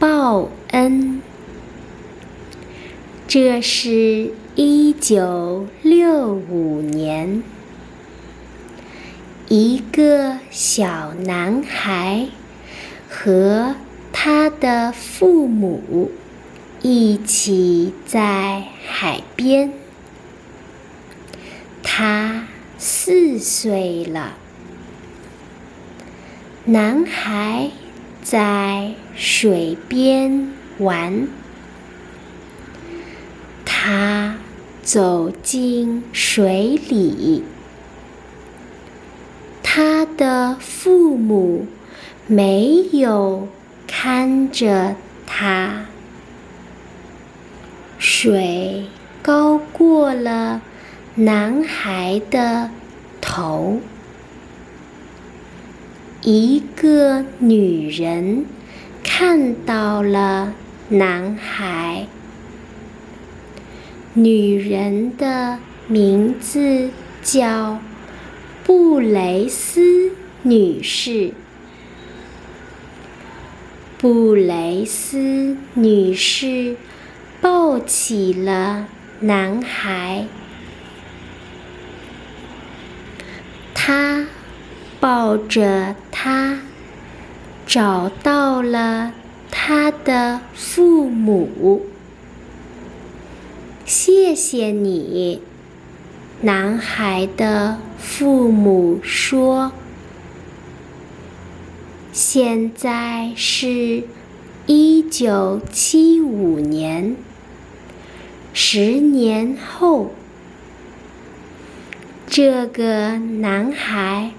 报恩。这是1965年，一个小男孩和他的父母一起在海边。他4岁了。男孩在水边玩。他走进水里。他的父母没有看着他。水高过了男孩的头。一个女人看到了男孩。女人的名字叫布雷斯女士。布雷斯女士抱起了男孩。她抱着他，找到了他的父母。谢谢你，男孩的父母说。现在是1975年，10年后，这个男孩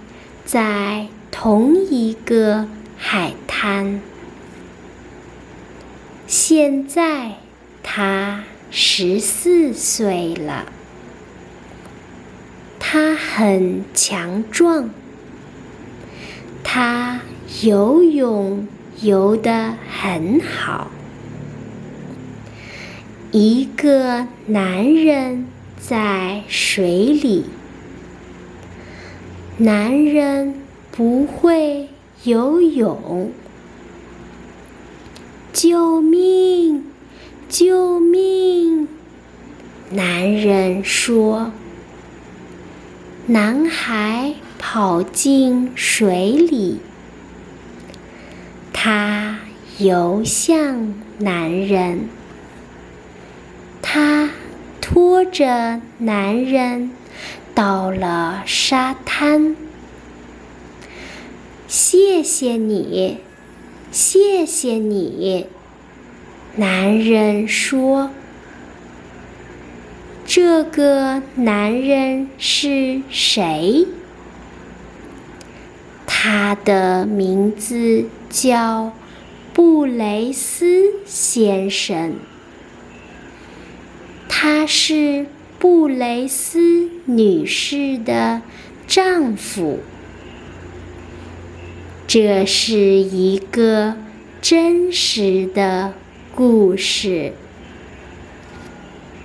在同一个海滩。现在他14岁了。他很强壮。他游泳游得很好。一个男人在水里。男人不会游泳。救命！救命！男人说。男孩跑进水里。他游向男人。他拖着男人到了沙滩。谢谢你，谢谢你，男人说。这个男人是谁？他的名字叫布雷斯先生。他是布雷斯女士的丈夫。这是一个真实的故事。